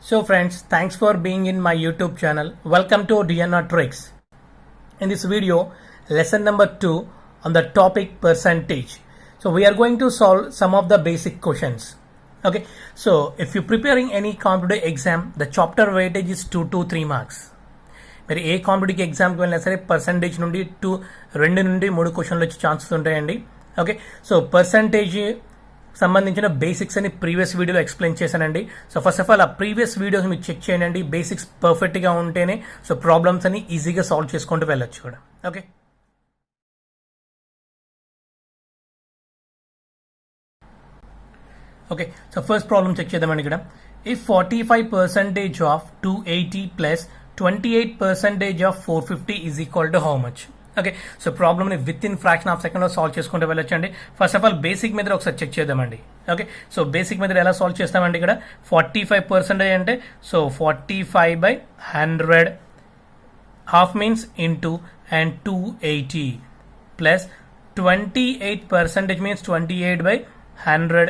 So friends, thanks for being in my YouTube channel. Welcome to DNR Tricks. In this video, lesson number 2 on the topic percentage. So we are going to solve some of the basic questions. Okay, so if you're preparing any competitive exam, the chapter weightage is 2 to 3 marks. మరి ఏ competitive ఎగ్జామ్కి వెళ్ళినా సరే percentage నుండి 2 నుండి 3 క్వశ్చన్లు వచ్చే chances ఉంటాయండి. Okay, so percentage సంబంధించిన బేసిక్స్ అని ప్రీవియస్ వీడియోలో ఎక్స్ప్లెయిన్ చేశానండి. సో ఫస్ట్ ఆఫ్ ఆల్ ఆ ప్రీవియస్ వీడియోస్ మీరు చెక్ చేయండి. బేసిక్స్ పర్ఫెక్ట్గా ఉంటేనే సో ప్రాబ్లమ్స్ అని ఈజీగా సాల్వ్ చేసుకుంటూ వెళ్ళొచ్చు కూడా. Okay, okay so first problem check చేద్దామండి. ఇక్కడ if 45% of 280 plus 28% of 450 is equal to how much? Okay, so ప్రాబ్లమ్ని విత్ ఇన్ ఫ్రాక్షన్ ఆఫ్ సెకండ్లో సాల్వ్ చేసుకుంటూ వెళ్ళొచ్చండి. First of all basic method ఒకసారి చెక్ చేద్దామండి. ఓకే, సో బేసిక్ మెథడ్ ఎలా solve చేస్తామండి? ఇక్కడ 45% అంటే so 45/100 half means into and 280 plus 28% means 28/100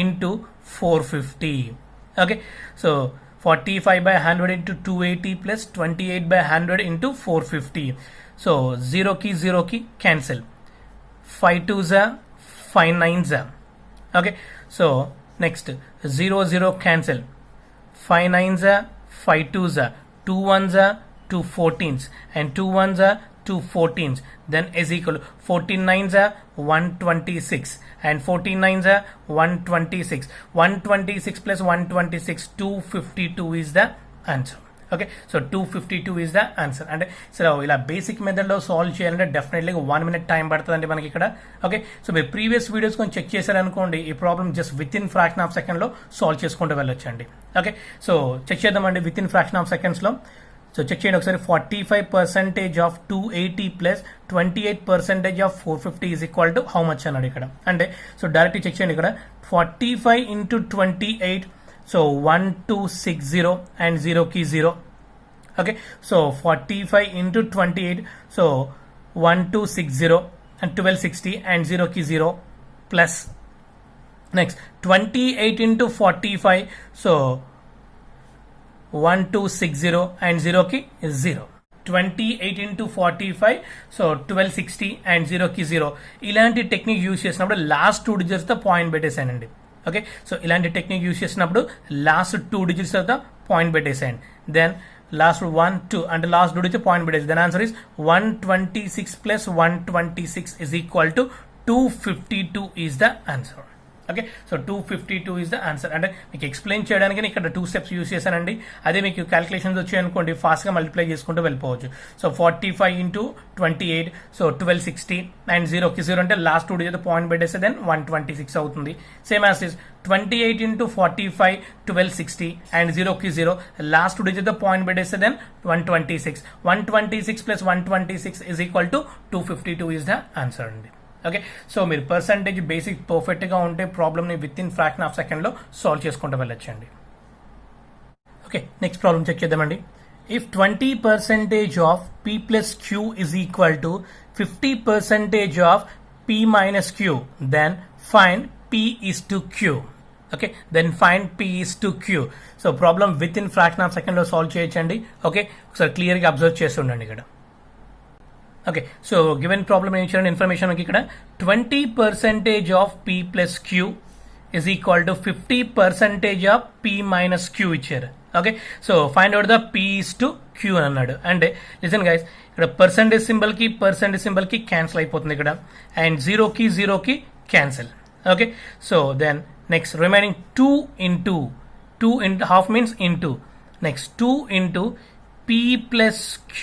into 450. Okay, so 45/100 into 280 plus 28/100 into 450. So 0 ki cancel. 5 2s are 5 9s are. Okay, so next 0 cancel. 5 9s are 5 2s are 2 1s are 2 14s and 2 1s are 2 14s. Then is equal 14 9s are 126 and 14 9s are 126. 126 plus 126 252 is the answer. Okay, so 252 is the answer. And so ఇలా basic మెథడ్లో సాల్వ్ చేయాలంటే definitely 1 minute time పడుతుందండి మనకి ఇక్కడ. Okay, so మీరు previous videos కొంచెం check చేశారనుకోండి, ఈ problem just with in fraction of సెకండ్లో సాల్వ్ చేసుకుంటూ వెళ్ళొచ్చండి. ఓకే, సో చెక్ చేద్దామండి విత్ ఇన్ ఫ్రాక్షన్ ఆఫ్ సెకండ్స్లో. సో చెక్ చేయండి ఒకసారి. 45% of 280 plus 28% of 450 is equal to how much అన్నాడు ఇక్కడ. అంటే సో డైరెక్ట్ చెక్ చేయండి. ఇక్కడ 45 into 28, సో 1260 అండ్ 0కి 0. Okay, so 45 into 28, so 1260 and 1260 and 0కి 0 plus next 28 into 45, so 1260 and 0కి 0. 28 into 45, సో 1260 and 0కి 0. ఇలాంటి టెక్నిక్ యూజ్ చేసినప్పుడు లాస్ట్ 2 digits తో పాయింట్ పెట్టేసానండి. ఓకే, సో ఇలాంటి టెక్నిక్ యూజ్ చేసినప్పుడు లాస్ట్ 2 digits తో పాయింట్ పెట్టేసాయండి. దెన్ లాస్ట్ 1 2 అంటే లాస్ట్ 2 digits పాయింట్ పెట్టేసి then answer is 126 plus 126 is equal to 252 is the answer. Okay, so 252 is the answer. అంటే మీకు ఎక్స్ప్లెయిన్ చేయడానికి ఇక్కడ 2 steps యూజ్ చేశానండి. అదే మీకు క్యాలిక్యులేషన్స్ వచ్చాయనుకోండి ఫాస్ట్గా మల్టిప్లై చేసుకుంటూ వెళ్ళిపోవచ్చు. సో 45 into 28, సో 1260 అండ్ 0కి 0 అంటే లాస్ట్ 2 digits పాయింట్ పెట్టేస్తే దెన్ 126 అవుతుంది. Same as is 28 into 45, 1260 and 0కి 0 లాస్ట్ 2 digits పాయింట్ పెట్టేస్తే then 126. 126 plus 126 is equal to 252 is the answer అండి. ఓకే, సో మీరు పర్సంటేజ్ బేసిక్ పర్ఫెక్ట్గా ఉంటే ప్రాబ్లమ్ని విత్ ఇన్ ఫ్రాక్షన్ ఆఫ్ సెకండ్లో సాల్వ్ చేసుకుంటూ వెళ్ళొచ్చండి. ఓకే, నెక్స్ట్ ప్రాబ్లమ్ చెక్ చేద్దామండి. If 20% of p plus q is equal to 50% of p minus q, then find p is to q. Okay, then find p is to q. So problem within fraction of సెకండ్లో solve చేయొచ్చండి. Okay, ఒకసారి క్లియర్గా observe చేస్తుండండి ఇక్కడ. Okay, so given problem ఏం ఇచ్చారండి information ఇక్కడ 20% of p plus q is equal to 50% of p minus q ఇచ్చారు. Okay, so find out the p is to q అని అన్నాడు. అంటే లిసన్ గైస్, ఇక్కడ పర్సంటేజ్ సింబల్కి క్యాన్సిల్ అయిపోతుంది ఇక్కడ అండ్ 0కి cancel. Okay, so then next remaining 2 into half means into next 2 into p plus q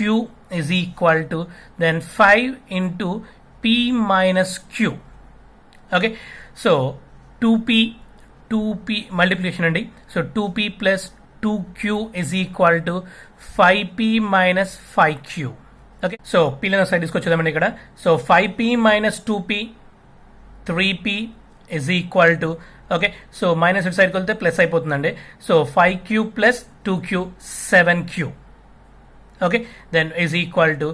is equal to then 5 into p minus q. Okay, so 2p multiplication andi. So 2p plus 2q is equal to 5p minus 5q. Okay, so p lana side iskochedamandi ikkada. So 5p minus 2p 3p is equal to, okay, so minus side kolte plus అయిపోతుందండి. So 5q plus 2q 7q. Okay, then is equal to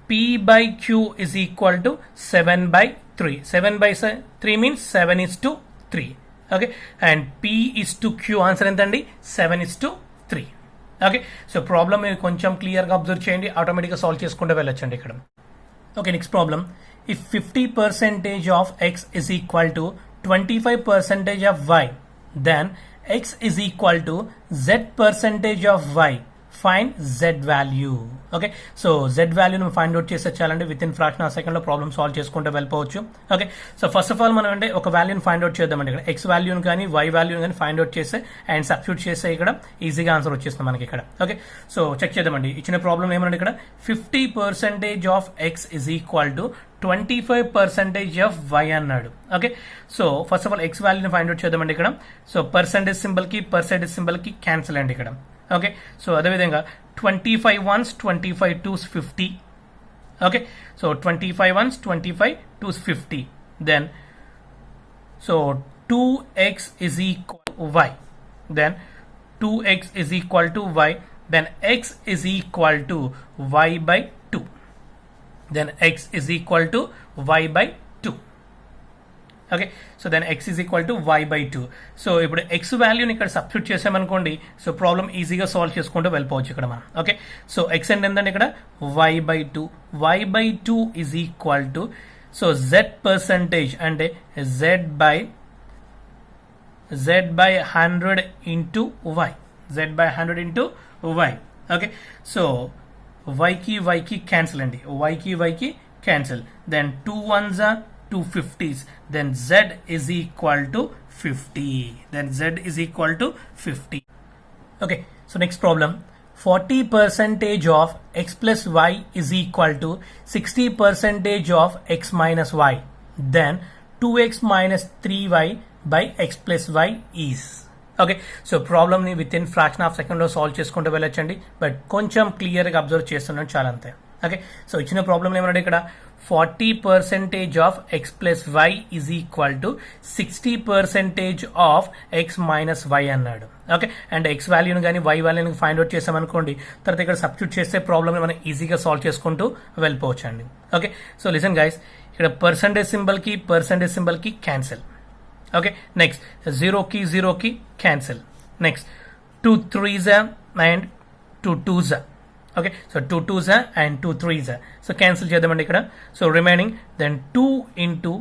p by q is equal to 7/3. 7/3 means 7 is to 3. Okay and P/Q answer ఎంతండి 7:3. Okay so problem మీరు కొంచెం క్లియర్గా observe చేయండి, ఆటోమేటిక్గా solve చేసుకుంటూ వెళ్ళొచ్చండి ఇక్కడ. Okay next problem, if 50% of x is equal to 25% of y, then x is equal to z% of y. Find z value. Okay so z వాల్యూని ఫైండ్ అవుట్ చేస్తే చాలండి, with in fraction of second లో problem solve చేసుకుంటూ వెళ్ళిపోవచ్చు. Okay so first of all మనం అంటే ఒక వాల్యూని ఫైండ్ అవుట్ చేద్దామండి. ఇక్కడ x వాల్యూని కానీ y వాల్యూని కానీ ఫైండ్ అవుట్ చేస్తే అండ్ సబ్స్టిట్యూట్ చేస్తే ఇక్కడ ఈజీగా ఆన్సర్ వచ్చేస్తుంది మనకి ఇక్కడ. ఓకే సో చెక్ చేద్దామండి. ఇచ్చిన ప్రాబ్లం ఏమన్నా ఇక్కడ 50% of x is equal to 25% of y అన్నాడు. Okay so first of all x వాల్యూని ఫైండ్ అవుట్ చేద్దామండి ఇక్కడ. సో పర్సెంటేజ్ సింబల్ కి క్యాన్సిల్ అండి ఇక్కడ. ఓకే సో అదేవిధంగా 25 ones 25 2s 50. Okay so 25 ones 25 2s 50. Then so 2x is equal to y. Then 2x is equal to y. Then x is equal to y by 2. Then x is equal to y by 2. Okay so then x is equal to y by 2. So ఇప్పుడు x వాల్యూని ఇక్కడ substitute చేసామనుకోండి, so problem ఈజీగా solve చేసుకుంటూ వెళ్ళిపోవచ్చు ఇక్కడ మనం. Okay so x అంటే ఏంటంటే ఇక్కడ y by 2. y by 2 is equal to so z% అంటే z by 100 into y. z by 100 into y. Okay so y కి క్యాన్సిల్ అండి, y కి cancel. Then 2 ones are 2 50s. Then z is equal to 50. Then z is equal to 50. Okay, so next problem. 40% of x plus y is equal to 60% of x minus y. Then 2x minus 3y by x plus y is. Okay so ప్రాబ్లమ్ని within fraction of సెకండ్లో solve చేసుకుంటూ వెళ్ళొచ్చండి, but కొంచెం క్లియర్గా observe చేస్తున్నాను చాలా అంతే. Okay so ఇచ్చిన ప్రాబ్లం ఏమన్నాడు ఇక్కడ 40% of x plus y is equal to 60% of x minus y అన్నాడు. ఓకే అండ్ ఎక్స్ వాల్యూని కానీ వై వాల్యూని ఫైండ్ అవుట్ చేసామనుకోండి, తర్వాత ఇక్కడ సబ్స్టిట్యూట్ చేస్తే ప్రాబ్లమ్ని మనం ఈజీగా సాల్వ్ చేసుకుంటూ వెళ్ళిపోవచ్చు అండి. ఓకే సో లిసన్ గైస్, ఇక్కడ పర్సంటేజ్ సింబల్ కి క్యాన్సిల్. ఓకే నెక్స్ట్ 0 కి cancel. Next 2 3s and 2 2s. Okay so 2 2s and 2 3s. So cancel చేద్దామండి ఇక్కడ. So remaining then 2 into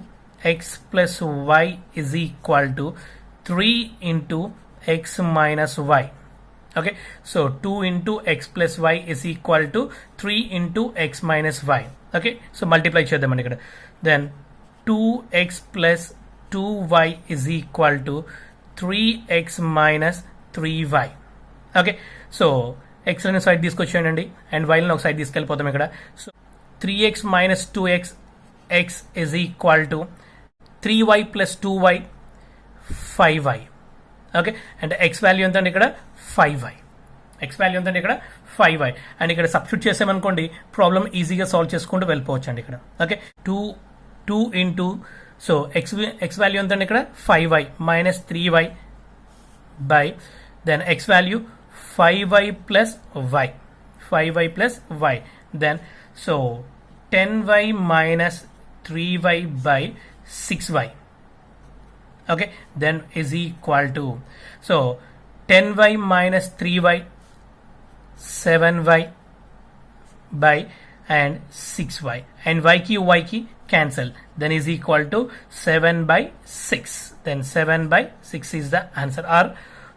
x plus y is equal to 3 into x minus y. Okay so 2 into x plus y is equal to 3 into x minus y. Okay so multiply చేద్దామండి ఇక్కడ. Then 2x plus 2y is equal to 3x minus 3y. Okay so x లను side తీసుకొచ్చేయండి and y లను ఒక side తీసుకెళ్ళిపోతాం ఇక్కడ. So 3x minus 2x x is equal to 3y plus 2y 5y. Okay and x value ఎంత అండి ఇక్కడ 5y. x value ఎంత అండి ఇక్కడ 5y అండ్ ఇక్కడ సబ్స్టిట్యూట్ చేసామనుకోండి ప్రాబ్లమ్ ఈజీగా సాల్వ్ చేసుకుంటూ వెళ్ళిపోవచ్చు అండి ఇక్కడ. Okay 2 into so x value ఎంత అండి ఇక్కడ 5y minus 3y by then x value 5y plus y then so 10y minus 3y by 6y. Okay then is equal to so 10y minus 3y 7y by and 6y and y కి cancel, then is equal to 7 by 6. Then 7 by 6 is the answer, or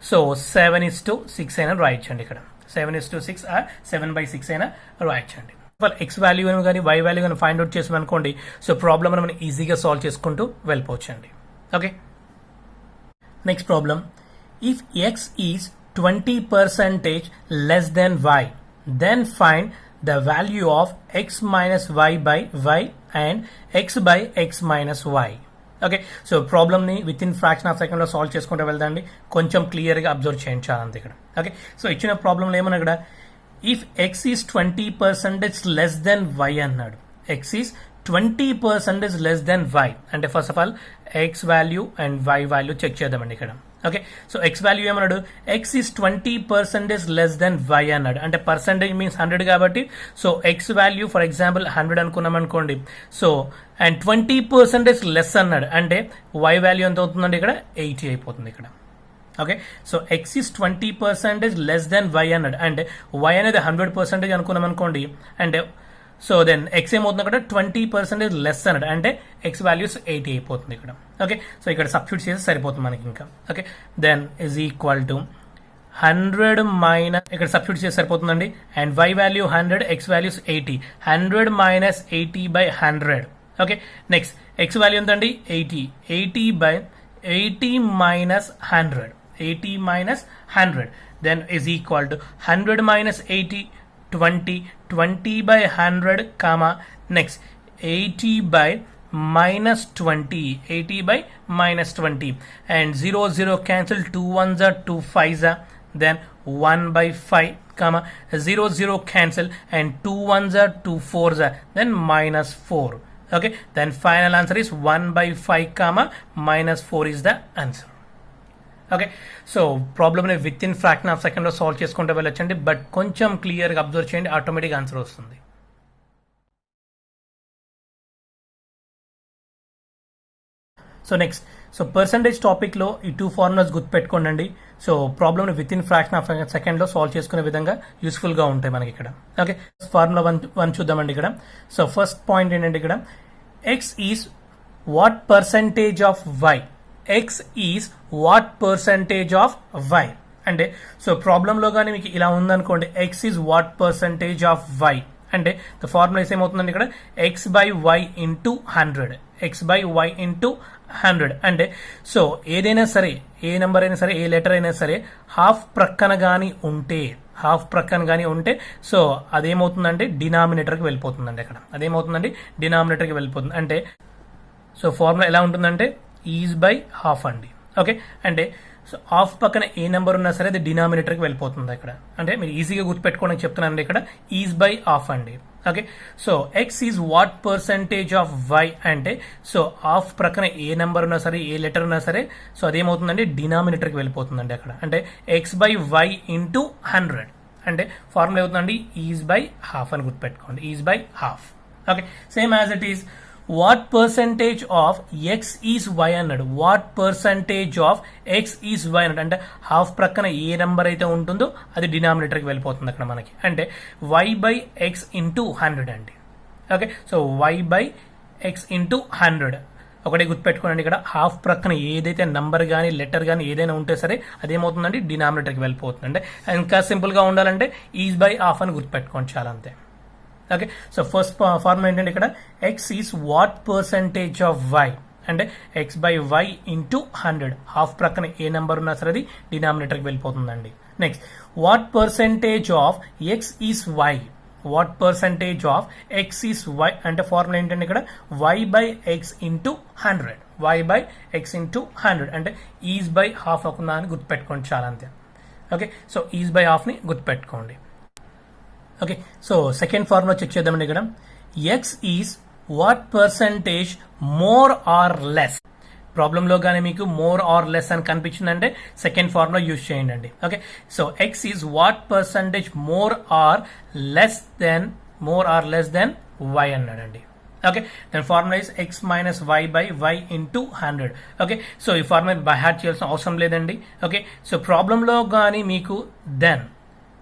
so 7:6 అయినా రాయొచ్చండి ఇక్కడ. 7:6 or 7 by 6 అయినా రాయొచ్చండి. X value కానీ y value కానీ find out చేసామనుకోండి, so problem మనం ఈజీగా సాల్వ్ చేసుకుంటూ వెళ్ళిపోవచ్చండి. Okay next problem, if x is 20% less than y, then find the value of x minus y by y and x by x minus y. Okay so ప్రాబ్లమ్ని within fraction of సెకండ్లో solve చేసుకుంటూ వెళ్దాండి, కొంచెం క్లియర్గా observe చేయండి చాలా అంతే ఇక్కడ. Okay so ఇచ్చిన ప్రాబ్లంలో ఏమన్నా ఇక్కడ if x is 20% less than y అన్నాడు. X is 20% less than y అంటే first of all x value and y value check చేద్దామండి ఇక్కడ. ఓకే, సో ఎక్స్ వాల్యూ ఏమన్నాడు, x is 20% less than y అన్నాడు. అంటే పర్సంటేజ్ మీన్స్ 100 కాబట్టి so x value for example 100 అనుకున్నాం అనుకోండి. సో అండ్ 20% లెస్ అన్నాడు అంటే వై వాల్యూ ఎంత అవుతుందండి, ఇక్కడ 80 అయిపోతుంది ఇక్కడ. Okay, so x is 20% less than y అన్నాడు అంటే వై అనేది 100% అనుకున్నాం అనుకోండి. అంటే సో దెన్ ఎక్స్ ఏమవుతుంది అక్కడ 20% లెస్ అన్నాడు అంటే ఎక్స్ వాల్యూస్ 80 అయిపోతుంది ఇక్కడ. ఓకే, సో ఇక్కడ సబ్స్టిట్యూట్ చేసి సరిపోతుంది మనకి ఇంకా. Okay, then is equal to 100 minus ఇక్కడ సబ్స్టిట్యూట్ చేసి సరిపోతుందండి. And y value 100, x values 80. 100 minus 80/100. Okay, next x value ఎంత అండి 80. 80/80 minus 100. 80 minus 100 then is equal to 100 minus 80 20. 20/100 comma next 80 by minus 20. 80 by minus 20 and 0 0 cancel. 2 1s are 2 5s are then 1/5 comma 0 0 cancel and 2 1s are 2 4s are then minus 4. Okay, then final answer is 1/5 comma minus 4 is the answer. Okay, so ప్రాబ్లమ్ని within fraction of సెకండ్లో solve చేసుకుంటూ వెళ్ళొచ్చండి. But కొంచెం క్లియర్గా observe చేయండి, automatic answer వస్తుంది. So next so percentage టాపిక్లో ఈ 2 ఫార్ములాస్ గుర్తుపెట్టుకోండి. సో ప్రాబ్లమ్ని విత్ ఇన్ ఫ్రాక్షన్ ఆఫ్ సెకండ్లో సాల్వ్ చేసుకునే విధంగా యూస్ఫుల్గా ఉంటాయి మనకి ఇక్కడ. ఓకే, ఫార్ములా 1 చూద్దామండి ఇక్కడ. సో ఫస్ట్ పాయింట్ ఏంటంటే ఇక్కడ x is what percentage of y. X is what percentage of y అంటే సో ప్రాబ్లంలో కానీ మీకు ఇలా ఉందనుకోండి, x is what percentage of y అంటే ద ఫార్ములా ఏమవుతుందండి ఇక్కడ x by y into 100. X by y into 100 అంటే సో ఏదైనా సరే, ఏ నెంబర్ అయినా సరే, ఏ లెటర్ అయినా సరే హాఫ్ ప్రక్కన కానీ ఉంటే సో అదేమవుతుందంటే డినామినేటర్కి వెళ్ళిపోతుందండి అక్కడ. అదేమవుతుందండి డినామినేటర్కి వెళ్ళిపోతుంది. అంటే సో ఫార్ములా ఎలా ఉంటుందంటే ఈజ్ బై హాఫ్ అండి. ఓకే, అంటే సో హాఫ్ పక్కన ఏ నెంబర్ ఉన్నా సరే అది డినామినేటర్కి వెళ్ళిపోతుంది ఇక్కడ. అంటే మీరు ఈజీగా గుర్తుపెట్టుకోవడానికి చెప్తున్నానండి ఇక్కడ ఈజ్ బై హాఫ్ అండి. Okay, so x is what percentage of y అంటే సో హాఫ్ ప్రక్కన ఏ నెంబర్ ఉన్నా సరే, ఏ లెటర్ ఉన్నా సరే సో అదేమవుతుందండి డినామినేటర్కి వెళ్ళిపోతుందండి అక్కడ. అంటే ఎక్స్ బై వై ఇంటూ 100 అంటే ఫార్ములా అవుతుందండి ఈజ్ బై హాఫ్ అని గుర్తుపెట్టుకోండి, is by half. Okay, same as it is what percentage of x is y అన్నాడు. What percentage of x is y అన్నాడు అంటే హాఫ్ ప్రక్కన ఏ నెంబర్ అయితే ఉంటుందో అది డినామినేటర్కి వెళ్ళిపోతుంది అక్కడ మనకి. అంటే వై బై ఎక్స్ ఇంటూ 100 అండి. Okay, so y by x into 100 ఒకటే గుర్తుపెట్టుకోండి ఇక్కడ హాఫ్ ప్రక్కన ఏదైతే నంబర్ కానీ లెటర్ కానీ ఏదైనా ఉంటే సరే అదేమవుతుందండి డినామినేటర్కి వెళ్ళిపోతుంది. అంటే ఇంకా సింపుల్గా ఉండాలంటే ఈజ్ బై హాఫ్ అని గుర్తుపెట్టుకోండి చాలా, అంతే. ఓకే, సో ఫస్ట్ ఫార్ములా ఏంటంటే ఇక్కడ x is what percentage of y అంటే x by y into 100 half ప్రక్కన ఏ నెంబర్ ఉన్నా సరే అది డినామినేటర్కి వెళ్ళిపోతుందండి. Next what percentage of x is y. What percentage of x is y అంటే ఫార్ములా ఏంటంటే ఇక్కడ y by x into 100. Y by x into 100 అంటే ఈజ్ బై హాఫ్ అవుతుందా అని గుర్తుపెట్టుకోండి చాలా, అంతే. ఓకే, సో ఈజ్ బై హాఫ్ని గుర్తుపెట్టుకోండి. Okay, so second formula check చేద్దామండి ఇక్కడ x is what percentage more or less. ప్రాబ్లంలో కానీ మీకు మోర్ ఆర్ లెస్ అని కనిపించిందంటే సెకండ్ ఫార్ములా యూజ్ చేయండి అండి. Okay, so x is what percentage more or less than y అన్నాడండి. ఓకే, దాని formula is x minus y by y into 100. Okay, so ఈ formula by heart చేయాల్సిన అవసరం లేదండి. Okay, so ప్రాబ్లంలో కానీ మీకు then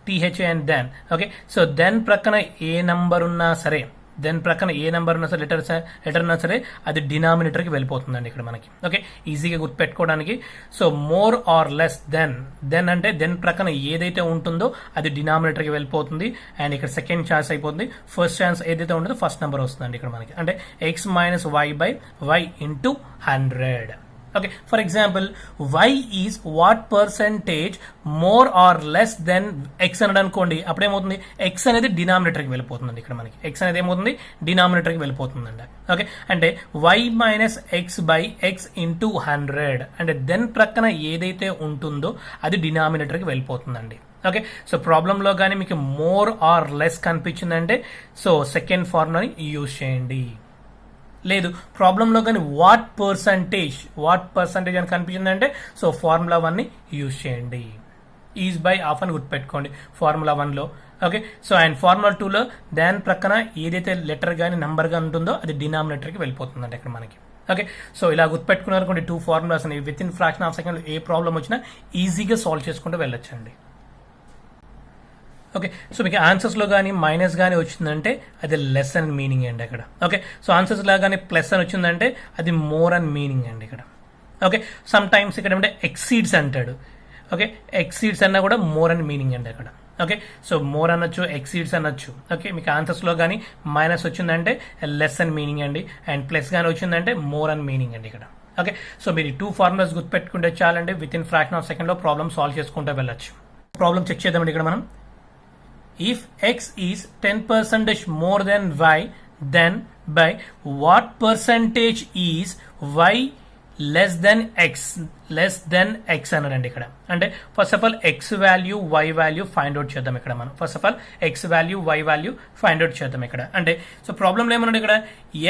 THA and then. Okay, so then ప్రక్కన ఏ నంబర్ ఉన్నా సరే లెటర్ ఉన్నా సరే అది డినామినేటర్కి వెళ్ళిపోతుందండి ఇక్కడ మనకి. ఓకే, ఈజీగా గుర్తుపెట్టుకోవడానికి so more or less than అంటే దెన్ ప్రక్కన ఏదైతే ఉంటుందో అది డినామినేటర్కి వెళ్ళిపోతుంది. అండ్ ఇక్కడ సెకండ్ ఛాన్స్ అయిపోతుంది. ఫస్ట్ ఛాన్స్ ఏదైతే ఉంటుందో ఫస్ట్ నెంబర్ వస్తుందండి ఇక్కడ మనకి. అంటే x minus y by y into 100. Okay, for example, y is what percentage more or less than x అని అనుకోండి. అప్పుడేమవుతుంది x అనేది డినామినేటర్కి వెళ్ళిపోతుందండి ఇక్కడ మనకి. x అనేది ఏమవుతుంది డినామినేటర్కి వెళ్ళిపోతుందండి. ఓకే, అంటే y minus X by x into 100 అంటే దెన్ ప్రక్కన ఏదైతే ఉంటుందో అది డినామినేటర్కి వెళ్ళిపోతుందండి. ఓకే, సో ప్రాబ్లంలో కానీ మీకు మోర్ ఆర్ లెస్ కనిపించిందంటే సో సెకండ్ ఫార్ములాని యూజ్ చేయండి. లేదు ప్రాబ్లంలో కానీ వాట్ పర్సంటేజ్ అని కనిపించిందంటే సో ఫార్ములా 1ని యూజ్ చేయండి. ఈజ్ బై ఆఫ్ అని గుర్తుపెట్టుకోండి ఫార్ములా 1లో. ఓకే, సో అండ్ ఫార్ములా 2లో దాని ప్రక్కన ఏదైతే లెటర్ కానీ నంబర్ కానీ ఉంటుందో అది డినామినేటర్కి వెళ్ళిపోతుందండి ఇక్కడ మనకి. ఓకే, సో ఇలా గుర్తుపెట్టుకున్నారు అనుకోండి 2 ఫార్ములాస్ అనేవి with in fraction of second A problem వచ్చినా ఈజీగా సాల్వ్ చేసుకుంటూ వెళ్ళొచ్చండి. ఓకే, సో మీకు ఆన్సర్స్లో కానీ మైనస్ కానీ వచ్చిందంటే అది లెస్ అని మీనింగ్ అండి అక్కడ. ఓకే, సో ఆన్సర్స్లో కానీ ప్లస్ అని వచ్చిందంటే అది మోర్ అని మీనింగ్ అండి ఇక్కడ. ఓకే, సమ్ టైమ్స్ ఇక్కడ ఏమంటే ఎక్సీడ్స్ అంటాడు. ఓకే, ఎక్సీడ్స్ అన్నా కూడా మోర్ అని మీనింగ్ అండి అక్కడ. ఓకే, సో మోర్ అనొచ్చు, ఎక్సీడ్స్ అనొచ్చు. ఓకే, మీకు ఆన్సర్స్లో కానీ మైనస్ వచ్చిందంటే లెస్ అని మీనింగ్ అండి, అండ్ ప్లస్ కానీ వచ్చిందంటే మోర్ అని మీనింగ్ అండి ఇక్కడ. ఓకే, సో మీరు 2 ఫార్ములాస్ గుర్తుపెట్టుకుంటే చాలండి విత్ ఇన్ ఫ్రాక్షన్ ఆఫ్ సెకండ్లో ప్రాబ్లమ్ సాల్వ్ చేసుకుంటూ వెళ్ళొచ్చు. ప్రాబ్లం చెక్ చేద్దామండి ఇక్కడ మనం. If x is 10% more than y, then by what percentage is y less than x అన్నాడండి ఇక్కడ. అంటే first of all x value y value find out చేద్దాం ఇక్కడ మనం. First of all x value y value find out చేద్దాం ఇక్కడ. అంటే so ప్రాబ్లంలో ఏమన్నాడు ఇక్కడ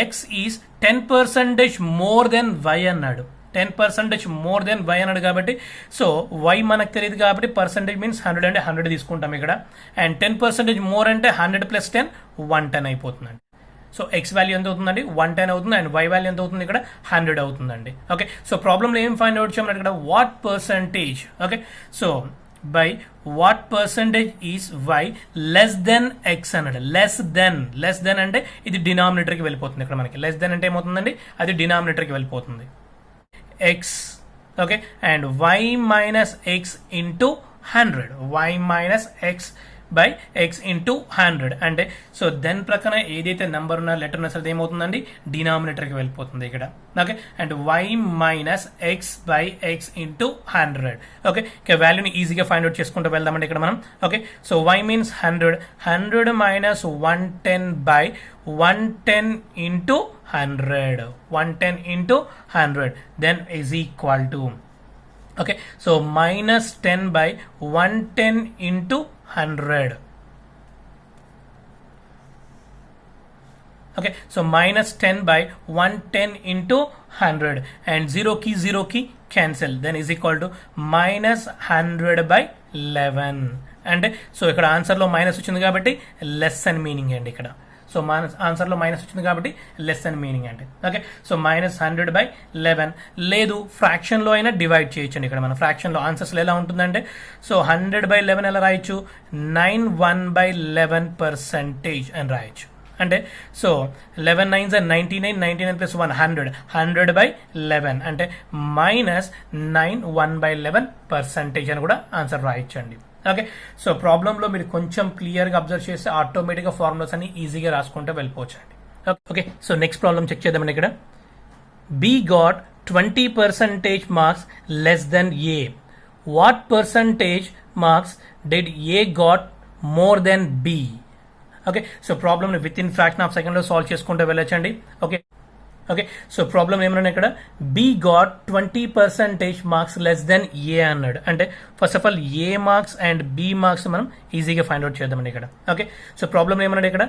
x is 10% more then y అన్నాడు. 10% మోర్ దెన్ y అన్నాడు కాబట్టి సో y మనకు తెలియదు కాబట్టి పర్సెంటేజ్ మీన్స్ 100 అంటే 100 తీసుకుంటాం ఇక్కడ. అండ్ 10% మోర్ అంటే 100 ప్లస్ 10 110 అయిపోతుందండి. సో x వాల్యూ ఎంత అవుతుందండి 110 అవుతుంది, అండ్ y వాల్యూ ఎంత అవుతుంది ఇక్కడ 100 అవుతుందండి. ఓకే, సో ప్రాబ్లంలో ఏం ఫైండ్ అవుట్ చేయమన్నాడు ఇక్కడ what percentage. Okay, so by what percentage is y less than x అన్నాడు. లెస్ దెన్ అంటే ఇది డినామినేటర్కి వెళ్ళిపోతుంది ఇక్కడ మనకి. లెస్ దెన్ అంటే ఏమవుతుందండి అది డినామినేటర్కి వెళ్ళిపోతుంది. x, okay, and y minus x into 100, y minus x by x into 100 అంటే సో దెన్ ప్రక్కన ఏదైతే నెంబర్ ఉన్న లెటర్ ఉన్న సరే ఏమవుతుందండి డినామినేటర్కి వెళ్ళిపోతుంది ఇక్కడ. Okay, and y minus x by x into 100. Okay, వాల్యూని ఈజీగా ఫైండ్ అవుట్ చేసుకుంటూ వెళ్దామండి ఇక్కడ మనం. Okay, so y means 100 minus 110 by 110 into 100 then is equal to, okay, so minus 10 by 110 into 100. Okay, so minus 10 by 110 into 100 and 0 key cancel, then is equal to minus 100 by 11. అంటే so ఇక్కడ ఆన్సర్లో minus వచ్చింది కాబట్టి less అని meaning అండి ఇక్కడ. So ఆన్సర్లో minus వచ్చింది కాబట్టి less అని మీనింగ్ అంటే. Okay, so minus 100 by 11. లేదు ఫ్రాక్షన్లో అయినా డివైడ్ చేయొచ్చండి ఇక్కడ. మన ఫ్రాక్షన్లో ఆన్సర్స్లో ఎలా ఉంటుందంటే సో 100 by 11 ఎలా రాయొచ్చు 91/11% అని రాయొచ్చు. అంటే so 11 9s are 99 plus 100 by 11 అంటే మైనస్ 91/11% అని కూడా ఆన్సర్ రాయొచ్చండి. ఓకే, సో ప్రాబ్లంలో మీరు కొంచెం క్లియర్గా అబ్జర్వ్ చేస్తే ఆటోమేటిక్గా ఫార్ములాస్ అన్ని ఈజీగా రాసుకుంటూ వెళ్ళిపోవచ్చండి. Okay, so next problem check చేద్దామండి ఇక్కడ. B got 20% marks less than A. What percentage marks did A got more than B? Okay, so ప్రాబ్లమ్ని విత్ ఇన్ ఫ్రాక్షన్ ఆఫ్ సెకండ్లో సాల్వ్ చేసుకుంటూ వెళ్ళొచ్చండి. ఓకే, సో ప్రాబ్లం ఏమన్నా ఇక్కడ B got 20% marks less than A అన్నాడు. అంటే first of all A marks and B marks మనం ఈజీగా ఫైండ్ అవుట్ చేద్దామండి ఇక్కడ. ఓకే, సో ప్రాబ్లం ఏమన్నాడు ఇక్కడ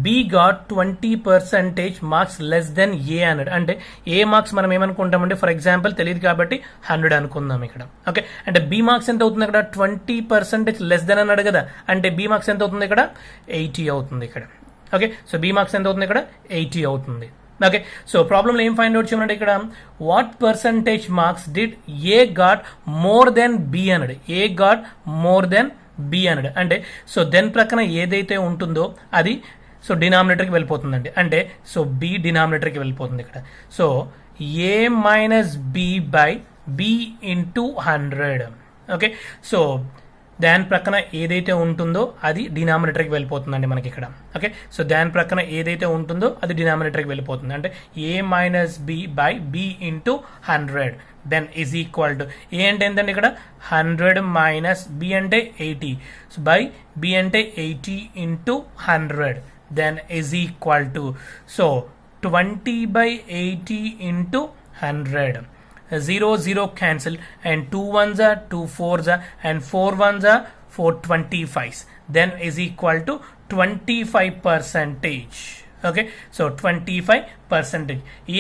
B got 20% marks less than A అన్నాడు. అంటే ఏ మార్క్స్ మనం ఏమనుకుంటామంటే ఫర్ ఎగ్జాంపుల్ తెలియదు కాబట్టి 100 అనుకుందాం ఇక్కడ. ఓకే, అంటే బి మార్క్స్ ఎంత అవుతుంది ఇక్కడ 20% లెస్ దెన్ అన్నాడు కదా, అంటే బి మార్క్స్ ఎంత అవుతుంది ఇక్కడ 80 అవుతుంది ఇక్కడ. ఓకే, సో బి మార్క్స్ ఎంత అవుతుంది ఇక్కడ 80 అవుతుంది. ఓకే, సో ప్రాబ్లంలో ఏం ఫైండ్ అవుట్ చేయమంటే ఇక్కడ what percentage marks did A got more than B అన్నాడు. A got more than B అన్నాడు. అంటే సో దెన్ ప్రక్కన ఏదైతే ఉంటుందో అది సో డినామినేటర్కి వెళ్ళిపోతుందండి. అంటే సో బి డినామినేటర్కి వెళ్ళిపోతుంది ఇక్కడ. So A minus B by B into 100. Okay, so దాని ప్రక్కన ఏదైతే ఉంటుందో అది డినామినేటర్కి వెళ్ళిపోతుందండి మనకి ఇక్కడ. ఓకే, సో దాని ప్రక్కన ఏదైతే ఉంటుందో అది డినామినేటర్కి వెళ్ళిపోతుంది. అంటే A minus B by B into 100 then is equal to A అంటే ఎంతండి ఇక్కడ 100 మైనస్ బి అంటే 80 బై బి అంటే 80 into 100 then is equal to so 20/80 into 100. 0 0 cancel and 2 1s are 2 4s are and 4 1s are 4 25s then is equal to 25%. Okay, so 25%.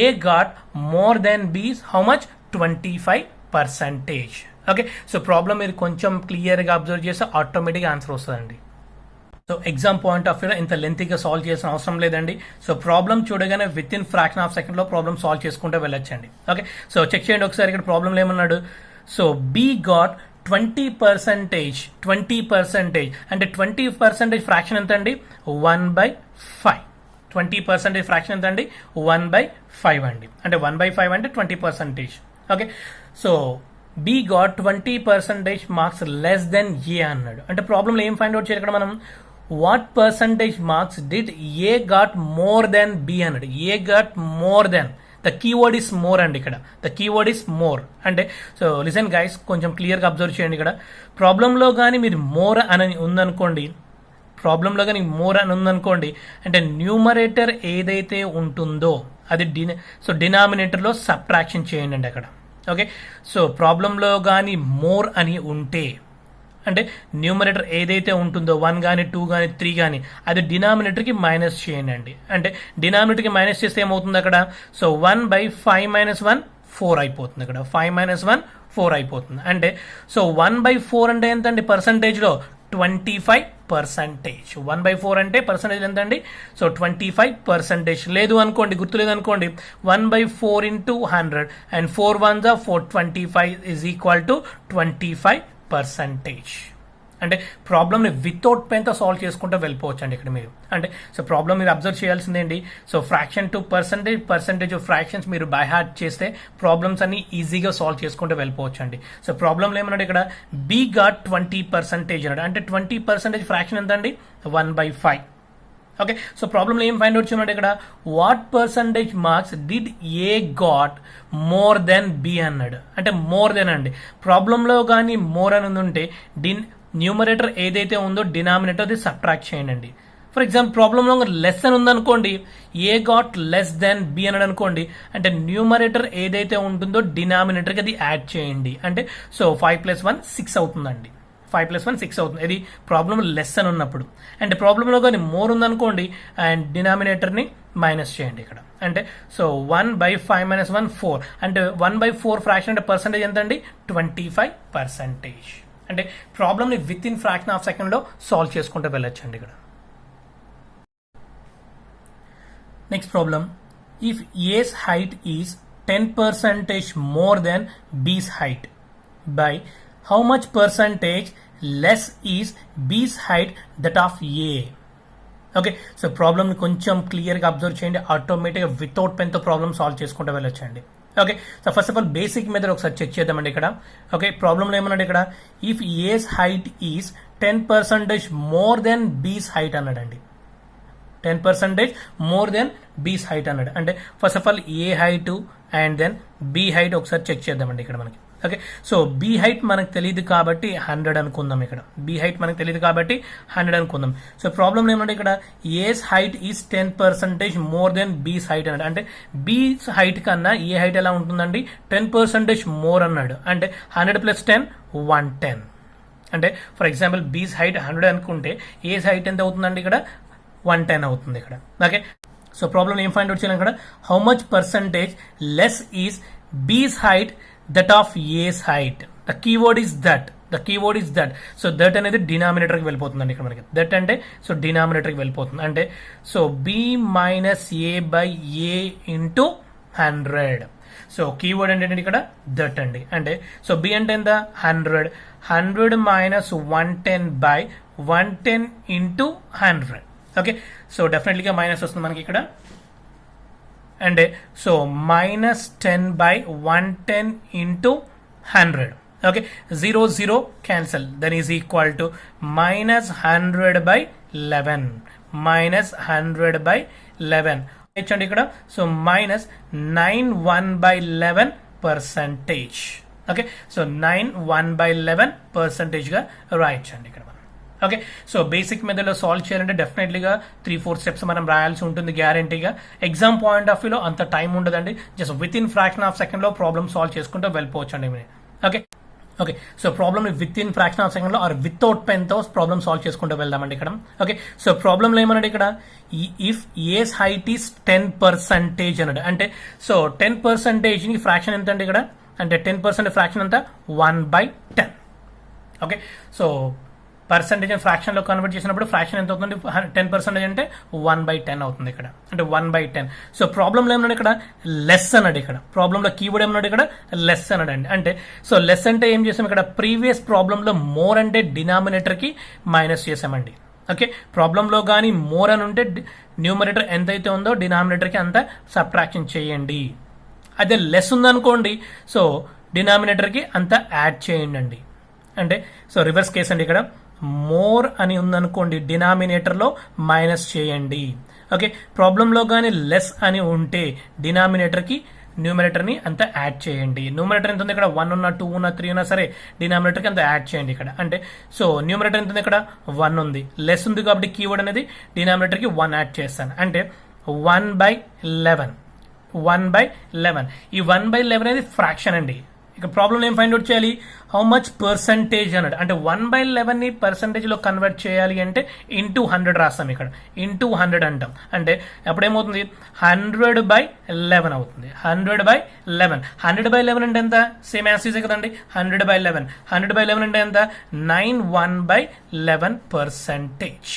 A got more than B's how much? 25%. Okay, so problem మీరు కొంచెం క్లియర్గా observe చేస్తే ఆటోమేటిక్గా answer వస్తుందండి. So exam point of వ్యూలో ఇంత లెంతీగా solve చేసిన అవసరం లేదండి. సో ప్రాబ్లం చూడగానే విత్ ఇన్ ఫ్రాక్షన్ ఆఫ్ సెకండ్లో ప్రాబ్లం సాల్వ్ చేసుకుంటూ వెళ్ళొచ్చండి. ఓకే, సో చెక్ చేయండి ఒకసారి ఇక్కడ ప్రాబ్లంలో ఏమన్నాడు. So be got 20%. 20% అంటే 20% ఫ్రాక్షన్ ఎంత అండి? 1/5. 20% ఫ్రాక్షన్ ఎంత అండి? 1/5 అండి. అంటే 1/5 అంటే 20%. Okay, so B got 20% marks less than A అన్నాడు. అంటే ప్రాబ్లంలో ఏం ఫైండ్ అవుట్ చేయాలి ఇక్కడ మనం? What percentage marks did A got more than B అన్నాడు. A got more than, the keyword is more అండి ఇక్కడ. ద కీవర్డ్ ఇస్ మోర్ అంటే, సో లిసన్ గైస్, కొంచెం క్లియర్గా అబ్జర్వ్ చేయండి ఇక్కడ. ప్రాబ్లంలో కానీ మీరు మోర్ అని ఉందనుకోండి, ప్రాబ్లంలో కానీ మోర్ అని ఉందనుకోండి, అంటే న్యూమరేటర్ ఏదైతే ఉంటుందో అది సో డినామినేటర్లో సబ్ట్రాక్షన్ చేయండి అండి అక్కడ. ఓకే, సో ప్రాబ్లంలో కానీ మోర్ అని ఉంటే అంటే న్యూమరేటర్ ఏదైతే ఉంటుందో 1 కానీ 2 కానీ 3 కానీ అది డినామినేటర్కి మైనస్ చేయండి అండి. అంటే డినామినేటర్కి మైనస్ చేస్తే ఏమవుతుంది అక్కడ? సో 1/5 - 1 4 అయిపోతుంది అక్కడ. 5 - 1 4 అయిపోతుంది. అంటే సో 1/4 అంటే ఎంత అండి పర్సంటేజ్లో? 25%. 1/4 అంటే పర్సంటేజ్ ఎంత అండి? సో 25%. లేదు అనుకోండి, గుర్తులేదు అనుకోండి, 1/4 × 100 and 4 1s are 425 is equal to 25%. అంటే ప్రాబ్లమ్ని వితౌట్ పెన్తో సాల్వ్ చేసుకుంటూ వెళ్ళిపోవచ్చు అండి ఇక్కడ మీరు. అంటే సో ప్రాబ్లమ్ మీరు అబ్జర్వ్ చేయాల్సిందేంటి? So fraction to percentage of fractions మీరు బై హార్ట్ చేస్తే ప్రాబ్లమ్స్ అన్ని ఈజీగా సాల్వ్ చేసుకుంటూ వెళ్ళిపోవచ్చు అండి. సో ప్రాబ్లంలో ఏమన్నాడు ఇక్కడ? బి గాట్ 20% అన్నాడు. అంటే 20% ఫ్రాక్షన్ ఎంత అండి? 1/5. ఓకే, సో ప్రాబ్లంలో ఏం ఫైండ్ అవుట్ చేయమంటే ఇక్కడ what percentage marks did A got more than B అన్నాడు. అంటే మోర్ దెన్ అండి. ప్రాబ్లంలో కానీ మోర్ అని ఉంటే న్యూమరేటర్ ఏదైతే ఉందో డినామినేటర్ అది సబ్ట్రాక్ట్ చేయండి. ఫర్ ఎగ్జాంపుల్ ప్రాబ్లంలో లెస్ అని ఉందనుకోండి, ఏ గాట్ లెస్ దెన్ బి అన్నాడు అనుకోండి, అంటే న్యూమరేటర్ ఏదైతే ఉంటుందో డినామినేటర్కి అది యాడ్ చేయండి. అంటే సో 5 + 1 6 అవుతుందండి. 5 + 1 6 అవుతుంది. ఇది ప్రాబ్లం లెస్ అని ఉన్నప్పుడు. అంటే ప్రాబ్లంలో కానీ మోర్ ఉందనుకోండి అండ్ డినామినేటర్ని మైనస్ చేయండి ఇక్కడ. అంటే సో 1/5 - 1 4 అంటే 1/4 ఫ్రాక్షన్ అంటే పర్సంటేజ్ ఎంత అండి? 25%. అంటే ప్రాబ్లమ్ని విత్ ఇన్ ఫ్రాక్షన్ ఆఫ్ సెకండ్లో సాల్వ్ చేసుకుంటూ వెళ్ళొచ్చండి ఇక్కడ. Next problem, if A's height is 10% more than B's height by how much percentage less is B's height that of A. Okay, so ప్రాబ్లమ్ని కొంచెం క్లియర్గా అబ్జర్వ్ చేయండి. ఆటోమేటిక్గా వితౌట్ పెన్తో ప్రాబ్లమ్ సాల్వ్ చేసుకుంటూ వెళ్ళొచ్చండి. Okay, so first of all basic method ఒకసారి check చేద్దామండి ఇక్కడ. ఓకే, ప్రాబ్లంలో ఏమన్నాడు ఇక్కడ? If A's height is 10% more than B's height అన్నాడండి. 10% మోర్ దెన్ బీస్ హైట్ అన్నాడు. అంటే first of all A height and then B height ఒకసారి చెక్ చేద్దామండి ఇక్కడ మనకి. ఓకే, సో బి హైట్ మనకు తెలియదు కాబట్టి 100 అనుకుందాం ఇక్కడ. బి హైట్ మనకు తెలియదు కాబట్టి 100 అనుకుందాం. సో ప్రాబ్లం ఏమంటే ఇక్కడ ఏస్ height is 10% more than B's height అన్నాడు. అంటే బీస్ హైట్ కన్నా ఏ హైట్ ఎలా ఉంటుందండి? 10% మోర్ అన్నాడు. అంటే 100 + 10 110. అంటే ఫర్ ఎగ్జాంపుల్ బీస్ హైట్ 100 అనుకుంటే ఏస్ హైట్ ఎంత అవుతుందండి ఇక్కడ? 110 అవుతుంది ఇక్కడ. ఓకే, సో ప్రాబ్లం ఏం ఫైండ్ అవుట్ చేయాలి ఇక్కడ? How much percentage less is B's height that of A's height. The keyword is that. The keyword is that. So that అనేది డినామినేటర్కి వెళ్ళిపోతుందండి ఇక్కడ మనకి. దట్ అంటే సో డినామినేటర్కి వెళ్ళిపోతుంది. అంటే so B minus A by A into 100. So keyword ఏంటంటే ఇక్కడ దట్ అండి. అంటే సో బి అంటే ఎంత? 100. 100 minus 110 by 110 into 100. Okay, so డెఫినెట్లీగా మైనస్ వస్తుంది మనకి ఇక్కడ. అంటే so -10 by 110 into 100. Okay, 0 0 cancel, then is equal to -100 by 11. -100 by 11 ఇచ్చండి ఇక్కడ. So -91 by 11%. Okay, so 91 by 11%గా రాయించండి ఇక్కడ. ఓకే, సో బేసిక్ మెథడ్లో సాల్వ్ చేయాలంటే డెఫినెట్లీగా 3-4 స్టెప్స్ మనం రాయాల్సి ఉంటుంది గ్యారంటీగా. ఎగ్జామ్ పాయింట్ ఆఫ్ వ్యూలో అంత టైం ఉండదండి. Just with in fraction of సెకండ్లో ప్రాబ్లమ్ సాల్వ్ చేసుకుంటూ వెళ్ళిపోవచ్చు అండి. Okay, okay, so problem within fraction of second లో ఆర్ వితౌట్ పెన్ తో ప్రాబ్లమ్ సాల్వ్ చేసుకుంటూ వెళ్దామండి ఇక్కడ. ఓకే, సో ప్రాబ్లంలో ఏమన్నాడు ఇక్కడ, ఇఫ్ ఏస్ హైట్ ఈస్ 10% అన్నాడు. అంటే సో 10% ని ఫ్రాక్షన్ ఎంత అండి ఇక్కడ, అంటే 10% ఫ్రాక్షన్ అంతా 1/10. ఓకే, సో పర్సంటేజ్ ఫ్రాక్షన్ లో కన్వర్ట్ చేసినప్పుడు ఫ్రాక్షన్ ఎంత అవుతుంది, 10% అంటే 1/10 అవుతుంది ఇక్కడ, అంటే 1/10. సో ప్రాబ్లంలో ఏమన్నాడు ఇక్కడ, లెస్ అన్నాడు. ఇక్కడ ప్రాబ్లంలో కీవర్డ్ ఏమన్నాడు ఇక్కడ, లెస్ అన్నాడు అండి. అంటే సో లెస్ అంటే ఏం చేసాం ఇక్కడ, ప్రీవియస్ ప్రాబ్లంలో మోర్ అంటే డినామినేటర్ కి మైనస్ చేసామండి. ఓకే, ప్రాబ్లంలో కానీ మోర్ అని ఉంటే న్యూమరేటర్ ఎంతైతే ఉందో డినామినేటర్ కి అంత సబ్ట్రాక్షన్ చేయండి. అదే లెస్ ఉందనుకోండి, సో డినామినేటర్ కి అంత యాడ్ చేయండి అండి. అంటే సో రివర్స్ కేస్ అండి, ఇక్కడ మోర్ అని ఉందనుకోండి డినామినేటర్లో మైనస్ చేయండి. ఓకే, ప్రాబ్లంలో కానీ లెస్ అని ఉంటే డినామినేటర్కి న్యూమరేటర్ని అంత యాడ్ చేయండి. న్యూమరేటర్ ఎంత ఉంది ఇక్కడ, 1 ఉన్నా 2 ఉన్నా 3 ఉన్నా సరే డినామినేటర్కి అంత యాడ్ చేయండి ఇక్కడ. అంటే సో న్యూమరేటర్ ఎంత ఉంది ఇక్కడ, 1 ఉంది, లెస్ ఉంది కాబట్టి కీవర్డ్ అనేది డినామినేటర్కి 1 యాడ్ చేస్తాను. అంటే 1/11. 1/11 ఈ 1/11 అనేది ఫ్రాక్షన్ అండి. ఇక ప్రాబ్లం ఏం ఫైండ్ అవుట్ చేయాలి, హౌ మచ్ పర్సంటేజ్ అన్నాడు. అంటే 1/11 ని పర్సంటేజ్ లో కన్వర్ట్ చేయాలి అంటే ఇంటూ 100 రాస్తాం ఇక్కడ, ఇంటూ 100 అంటాం. అంటే అప్పుడేమవుతుంది, 100/11 అవుతుంది. 100/11 100/11 అంటే ఎంత, సేమ్ యాజ్ ఈజ్ కదండి. 100/11 100/11 అంటే ఎంత, 9 1/11%.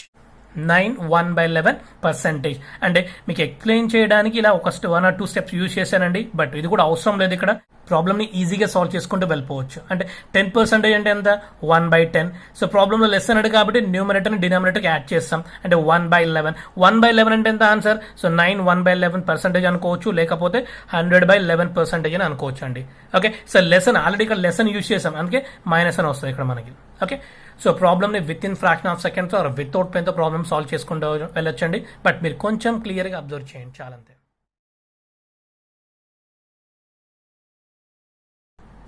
9 1/11%. అంటే మీకు ఎక్స్ప్లెయిన్ చేయడానికి ఇలా ఒక 1 or 2 స్టెప్స్ యూజ్ చేశానండి, బట్ ఇది కూడా అవసరం లేదు. ఇక్కడ ప్రాబ్లమ్ని ఈజీగా సాల్వ్ చేసుకుంటూ వెళ్ళిపోవచ్చు. అంటే 10% అంటే ఎంత, 1/10. సో ప్రాబ్లంలో లెస్ అన్నాడు కాబట్టి న్యూమరేటర్ని డినామినేటర్కి యాడ్ చేస్తాం. అంటే 1/11. 1/11 అంటే ఎంత ఆన్సర్, సో 9 1/11% అనుకోవచ్చు, లేకపోతే 100/11% అని అనుకోవచ్చు అండి. ఓకే, సో లెసన్ ఆల్రెడీ ఇక్కడ లెసన్ యూజ్ చేసాం, అందుకే మైనస్ అని వస్తుంది ఇక్కడ మనకి. ఓకే, సో ప్రాబ్లమ్ని within fraction of seconds or without పెన్తో ప్రాబ్లమ్ సాల్వ్ చేసుకుంటూ వెళ్ళొచ్చండి. బట్ మీరు కొంచెం క్లియర్గా అబ్జర్వ్ చేయండి, చాలంతే.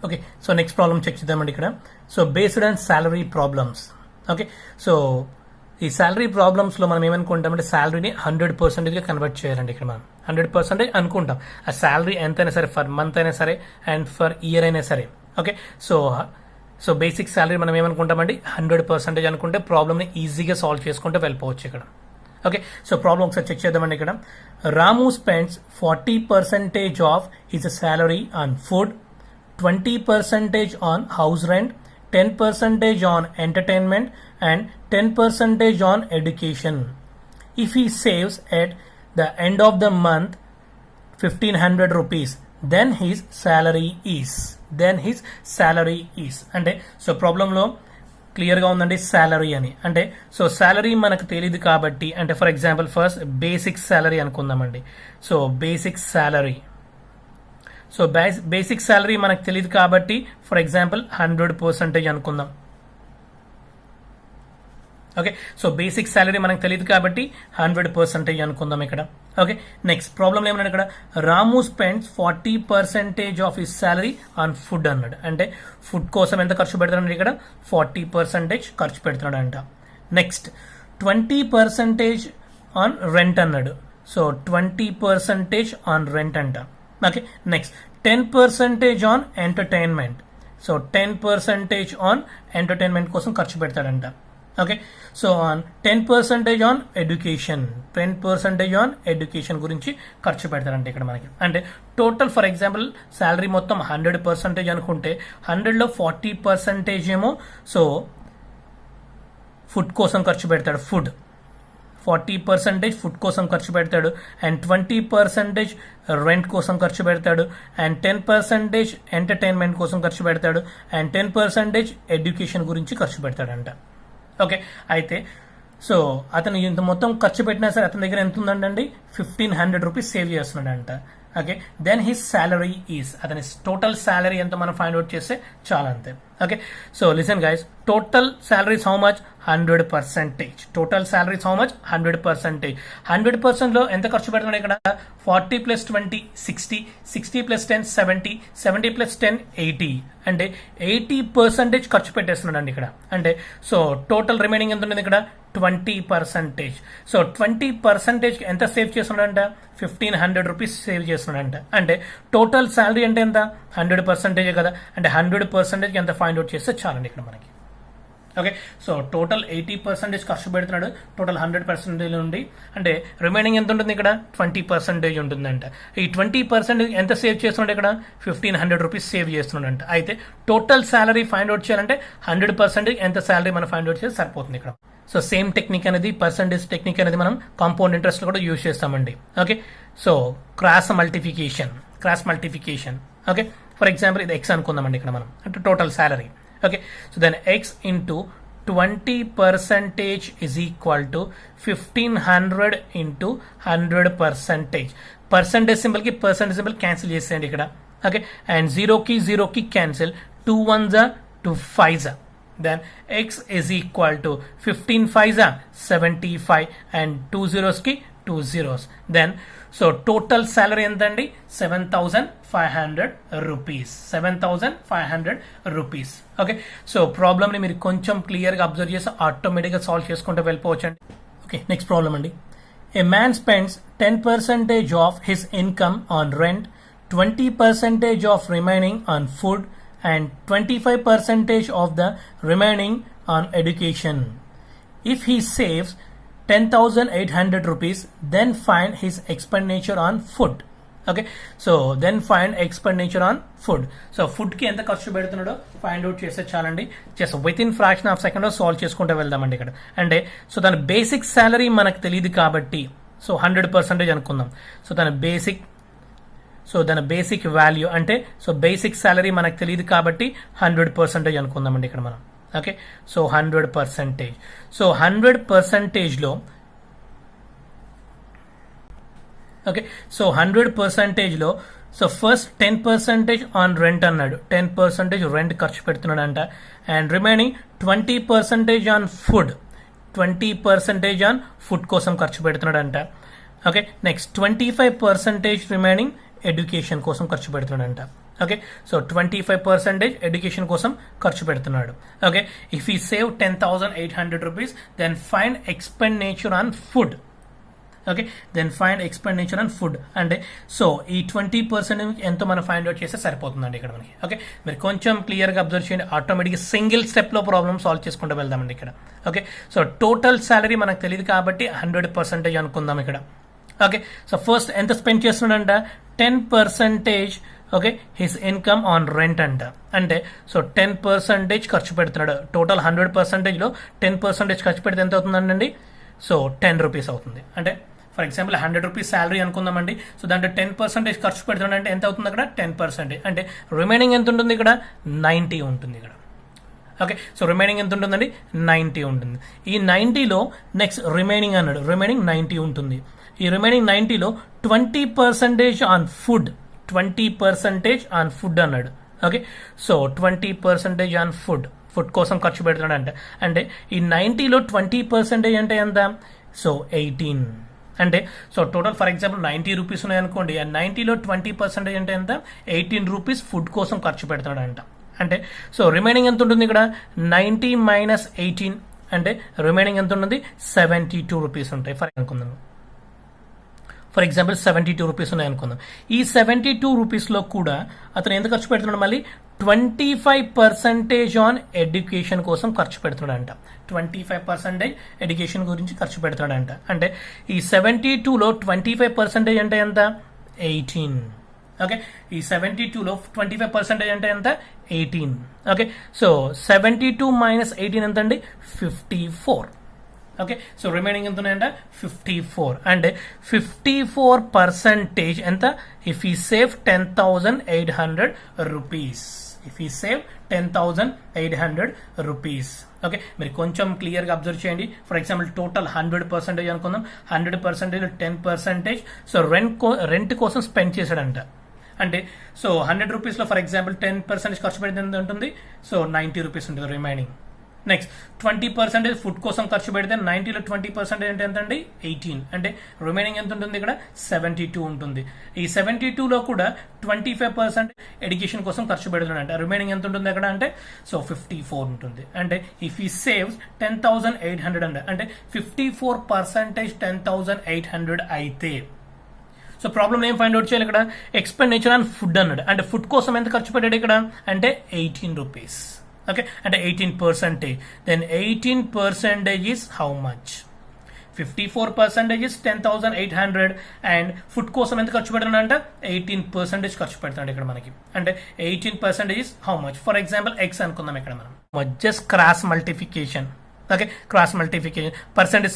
Okay, so next problem check చేద్దామండి ఇక్కడ. So based on salary problems. Okay, so ఈ సాలరీ ప్రాబ్లమ్స్లో మనం ఏమనుకుంటామంటే శాలరీని 100%గా కన్వర్ట్ చేయాలండి. ఇక్కడ మనం 100% అనుకుంటాం. ఆ శాలరీ ఎంతైనా సరే, ఫర్ మంత్ అయినా సరే అండ్ ఫర్ ఇయర్ అయినా సరే. ఓకే, సో బేసిక్ శాలరీ మనం ఏమనుకుంటామండి, 100% అనుకుంటే ప్రాబ్లమ్ని ఈజీగా సాల్వ్ చేసుకుంటూ వెళ్ళిపోవచ్చు ఇక్కడ. ఓకే, సో ప్రాబ్లమ్ ఒకసారి చెక్ చేద్దామండి ఇక్కడ. Ramu spends 40% of his salary on food, 20% on house rent, 10% on entertainment, and 10% on education. If he saves at the end of the month 1,500 rupees, then his salary is. అంటే so ప్రాబ్లంలో క్లియర్గా ఉందండి salary అని. అంటే so salary మనకు తెలియదు కాబట్టి, అంటే for example first basic salary అనుకుందామండి. So basic salary, so basic salary మనకు తెలియదు కాబట్టి ఫర్ ఎగ్జాంపుల్ 100% అనుకుందాం. ఓకే, సో బేసిక్ సాలరీ మనకు తెలియదు కాబట్టి 100% అనుకుందాం ఇక్కడ. ఓకే, నెక్స్ట్ ప్రాబ్లం ఏమన్నాడు ఇక్కడ, Ramu spends 40% of his salary on food అన్నాడు. అంటే ఫుడ్ కోసం ఎంత ఖర్చు పెడుతున్నాడు ఇక్కడ, 40% ఖర్చు పెడుతున్నాడు అంట. నెక్స్ట్ 20% ఆన్ రెంట్ అన్నాడు. సో 20% ఆన్ రెంట్ అంట. Okay, next 10% on entertainment. So 10% on entertainment కోసం ఖర్చు పెడతాడంట. Okay, so 10% on education, 10% on education గురించి ఖర్చు పెడతారంటే ఇక్కడ మనకి. అంటే టోటల్ ఫర్ ఎగ్జాంపుల్ శాలరీ మొత్తం 100% అనుకుంటే 100లో 40% ఏమో సో ఫుడ్ కోసం ఖర్చు పెడతాడు. 40% ఫుడ్ కోసం ఖర్చు పెడతాడు, అండ్ 20% రెంట్ కోసం ఖర్చు పెడతాడు, అండ్ 10% ఎంటర్టైన్మెంట్ కోసం ఖర్చు పెడతాడు, అండ్ 10% ఎడ్యుకేషన్ గురించి ఖర్చు పెడతాడంట. ఓకే, అయితే సో అతను ఇంత మొత్తం ఖర్చు పెట్టినా సరే అతని దగ్గర ఎంత ఉందండి, 1,500 రూపీస్ సేవ్ చేస్తున్నాడంట. Okay, then his salary is, అతని టోటల్ సాలరీ ఎంత మనం ఫైండ్ అవుట్ చేస్తే చాలా అంతే. Okay, so listen guys, total salaries how much, 100%. Total salaries how much, 100%. 100%లో ఎంత ఖర్చు పెడుతున్నాడు ఇక్కడ, 40 + 20 60, 60 + 10 70, 70 + 10 80. అంటే 80% ఖర్చు పెట్టేస్తున్నాడు అండి ఇక్కడ. అంటే సో టోటల్ రిమైనింగ్ ఎంత ఉంటుంది ఇక్కడ, 20%. సో 20% ఎంత సేవ్ చేస్తున్నాడంట, 1500 రూపీస్ సేవ్ చేస్తున్నాడంట. అంటే టోటల్ శాలరీ అంటే ఎంత, 100% కదా, అంటే 100% ఎంత ఫైండ్ అవుట్ చేస్తే చాలండి ఇక్కడ మనకి. ఓకే, సో టోటల్ 80% ఖర్చు పెడుతున్నాడు, టోటల్ 100% నుండి, అంటే రిమైనింగ్ ఎంత ఉంటుంది ఇక్కడ, 20% ఉంటుందంట. ఈ 20% ఎంత సేవ్ చేస్తున్నాడు ఇక్కడ, 1500 రూపీస్ సేవ్ చేస్తున్నాడంట. అయితే టోటల్ శాలరీ ఫైండ్ అవుట్ చేయాలంటే 100% ఎంత శాలరీ మనం ఫైండ్ అవుట్ చేస్తే సరిపోతుంది ఇక్కడ. సో సేమ్ టెక్నిక్ అనేది, పర్సంటేజ్ టెక్నిక్ అనేది మనం కాంపౌండ్ ఇంట్రెస్ట్ లో కూడా యూజ్ చేస్తామండి. Okay, so cross multiplication. Okay, for example ఇది ఎక్స్ అనుకుందామండి ఇక్కడ మనం, అంటే total salary. Okay, so then x into 20% is equal to 1500 into 100%. Percentage symbol ki percentage symbol cancel చేసేయండి ఇక్కడ. Okay, and 0 కి cancel, 2 1s are 2 5s are. Then x is equal to 15 5s are 75 and 2 zeros ki 2 zeros. Then so total salary ఎంతండి, 7500 rupees. 7500 rupees. Okay, so problem ని మీరు కొంచెం clear గా observe చేసి automatic గా సాల్వ్ చేసుకుంటూ వెళ్ళిపోవచ్చు అండి. ఓకే, నెక్స్ట్ ప్రాబ్లమ్ అండి. ఏ man spends 10% of his income on rent, 20% of remaining on food and 25% of the remaining on education. If he saves 10,800 rupees, then find his expenditure on food. Okay, so then find expenditure on food. So food కి ఎంత ఖర్చు పెడుతున్నాడో find out చేస్తే చాలండి. Just with in fraction of second లో solve చేసుకుంటూ వెళ్దామండి ఇక్కడ. అంటే సో దాని బేసిక్ శాలరీ మనకు తెలియదు కాబట్టి సో 100% అనుకుందాం. సో దాని బేసిక్ వాల్యూ అంటే సో బేసిక్ శాలరీ మనకు తెలియదు కాబట్టి 100% అనుకుందామండి ఇక్కడ మనం. Okay, so 100%. సో 100% లో ఓకే, సో 100% లో సో ఫస్ట్ 10% ఆన్ రెంట్ అన్నాడు, 10% రెంట్ ఖర్చు పెడుతున్నాడు అంట. And remaining 20% on food, 20% on food కోసం ఖర్చు పెడుతున్నాడు అంట. ఓకే, నెక్స్ట్ 25% రిమైనింగ్ ఎడ్యుకేషన్ కోసం ఖర్చు పెడుతున్నాడంట. ఓకే, సో 25% ఎడ్యుకేషన్ కోసం ఖర్చు పెడుతున్నాడు. ఓకే, ఇఫ్ ఈ save 10,800 rupees, then find expenditure on food. Okay, then find expenditure on food. అంటే సో ఈ 20% ఎంతో మనం ఫైండ్ అవుట్ చేస్తే సరిపోతుందండి ఇక్కడ మనకి. ఓకే, మీరు కొంచెం క్లియర్ గా అబ్జర్వ్ చేయండి, ఆటోమేటిక్గా సింగిల్ స్టెప్ లో ప్రాబ్లమ్ సాల్వ్ చేసుకుంటూ వెళ్దామండి ఇక్కడ. ఓకే, సో టోటల్ శాలరీ మనకు తెలియదు కాబట్టి 100% అనుకుందాం ఇక్కడ. ఓకే, సో ఫస్ట్ ఎంత స్పెండ్ చేస్తున్నాడంట, 10% okay his income on rent అంట. అంటే సో 10% ఖర్చు పెడుతున్నాడు. టోటల్ 100% లో 10% ఖర్చు పెడితే ఎంత అవుతుందండి, సో 10 రూపీస్ అవుతుంది. అంటే ఫర్ ఎగ్జాంపుల్ 100 రూపీస్ శాలరీ అనుకుందామండి. సో దాంట్లో 10% ఖర్చు పెడుతున్నాడు అంటే ఎంత అవుతుంది అక్కడ, 10%. అంటే రిమైనింగ్ ఎంత ఉంటుంది ఇక్కడ, 90 ఉంటుంది ఇక్కడ. ఓకే, సో రిమైనింగ్ ఎంత ఉంటుందండి, 90 ఉంటుంది. ఈ 90లో నెక్స్ట్ రిమైనింగ్ అన్నాడు, రిమైనింగ్ 90 ఉంటుంది. ఈ రిమైనింగ్ 90లో 20% ఆన్ ఫుడ్, 20% ఆన్ ఫుడ్ అన్నాడు. ఓకే, సో 20% ఆన్ ఫుడ్ కోసం ఖర్చు పెడుతున్నాడు అంట. అంటే ఈ 90లో 20% అంటే ఎంత, సో 18. అంటే so total for example 90 rupees ఉన్నాయనుకోండి, ఆ 90లో 20% అంటే ఎంత, 18 రూపీస్ ఫుడ్ కోసం ఖర్చు పెడుతున్నాడు అంట. అంటే సో రిమైనింగ్ ఎంత ఉంటుంది ఇక్కడ, 90 మైనస్ 18 అంటే రిమైనింగ్ ఎంత ఉంటుంది, 72 రూపీస్ ఉంటాయి ఫర్ ఎగ్జాంపుల్ 72 రూపీస్ ఉన్నాయి అనుకుందాం. ఈ 72 రూపీస్లో కూడా అతను ఎంత ఖర్చు పెడుతున్నాడు, మళ్ళీ 25% ఆన్ ఎడ్యుకేషన్ కోసం ఖర్చు పెడుతున్నాడంట. 25% ఎడ్యుకేషన్ గురించి ఖర్చు పెడుతున్నాడంట. అంటే ఈ 72లో 25% అంటే ఎంత, 18. ఓకే, ఈ 72లో 25% అంటే ఎంత, 18. ఓకే, సో 72 మైనస్ 18 ఎంత అండి, 54. ఓకే, సో రిమైనింగ్ ఎంత ఉన్నాయంట, 54. అంటే 54% ఎంత, ఇఫ్ ఈ సేవ్ 10,800 రూపీస్. ఇఫ్ ఈ సేవ్ 10,800 రూపీస్. ఓకే, మీరు కొంచెం క్లియర్ గా అబ్జర్వ్ చేయండి. ఫర్ ఎగ్జాంపుల్ టోటల్ 100% అనుకుందాం. 100% 10% సో రెంట్ కోసం స్పెండ్ చేశాడంట. అంటే సో 100 రూపీస్లో ఫర్ ఎగ్జాంపుల్ 10% ఖర్చు పెడితే ఎంత ఉంటుంది, సో 90 రూపీస్ ఉంటుంది రిమైనింగ్. నెక్స్ట్ 20% ఫుడ్ కోసం ఖర్చు పెడితే 90లో 20% అంటే ఎంత అండి 18 అంటే రిమైనింగ్ ఎంత ఉంటుంది ఇక్కడ 72 ఉంటుంది. ఈ 72లో కూడా 25% ఎడ్యుకేషన్ కోసం ఖర్చు పెడుతున్నాడు అంటే రిమైనింగ్ ఎంత ఉంటుంది అక్కడ అంటే సో 54 ఉంటుంది. అంటే ఇఫ్ ఈ సేవ్స్ 10,800 అంటే 54% 10,800 అయితే సో ప్రాబ్లం ఏం ఫైండ్ అవుట్ చేయాలి ఇక్కడ ఎక్స్పెండిచర్ ఆన్ ఫుడ్ అన్నాడు అంటే ఫుడ్ కోసం ఎంత ఖర్చు పెట్టాడు ఇక్కడ అంటే 18 రూపీస్. ఓకే అంటే 18%. Then 18% is how much? 54% is 10,800 and food కోసం ఎంత ఖర్చు పెడతాడు అంటే 18% ఖర్చు పెడతాడు ఇక్కడ మనకి అంటే 18% is how much? For example X అనుకుందాం ఇక్కడ మనం just cross multiplication. Okay cross multiplication percentage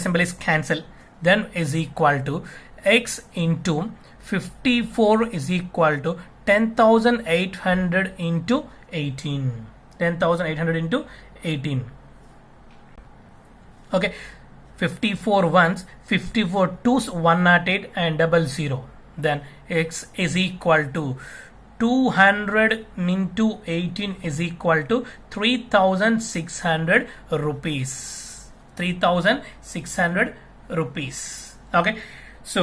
symbol is cancel then is equal to x into 54 is equal to 10,800 into 18. 10,800 into 18. Okay, 54 ones, 54 twos, 108 and 00. Then x is equal to 200 into 18 is equal to 3,600 rupees. 3,600 rupees. Okay, so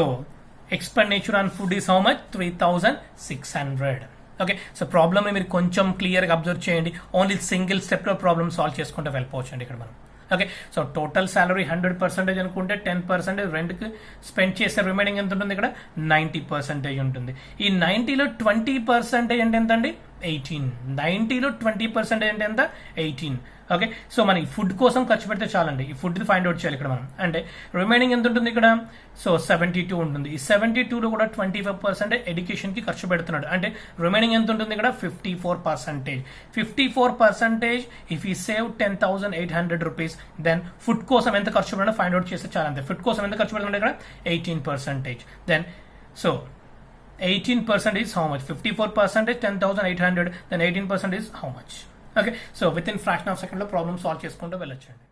expenditure on food is how much? 3,600. Okay so ప్రాబ్లమ్ని మీరు కొంచెం క్లియర్గా observe చేయండి. Only single స్టెప్లో problem solve చేసుకుంటూ వెళ్ళిపోవచ్చు అండి ఇక్కడ మనం. ఓకే సో టోటల్ సాలరీ 100% అనుకుంటే 10% రెంట్కి స్పెండ్ చేస్తే రిమైనింగ్ ఎంత ఉంటుంది ఇక్కడ 90% ఉంటుంది. ఈ 90లో 20% అంటే ఎంత అండి 18. 90లో 20% అంటే ఎంత 18. ఓకే సో మనకి ఫుడ్ కోసం ఖర్చు పెడితే చాలండి. ఈ ఫుడ్ ఫైండ్ అవుట్ చేయాలి ఇక్కడ మనం అంటే రిమైనింగ్ ఎంత ఉంటుంది ఇక్కడ సో 72 ఉంటుంది. ఈ 72లో కూడా 25% ఎడ్యుకేషన్కి ఖర్చు పెడుతున్నాడు అంటే రిమైనింగ్ ఎంత ఉంటుంది ఇక్కడ 54%. 54% ఇఫ్ ఈ సేవ్ 10,800 రూపీస్ దెన్ ఫుడ్ కోసం ఎంత ఖర్చు పెడతాడో ఫైండ్ అవుట్ చేస్తే చాలంతే. ఫుడ్ కోసం ఎంత ఖర్చు పెడుతున్నాడు ఇక్కడ 18%. Then so 18% is how much? 54% 10,800 then 18% is how much? Okay, so within fraction of second లో ప్రాబ్లమ్ సాల్వ్ చేసుకుంటూ వెళ్ళొచ్చండి.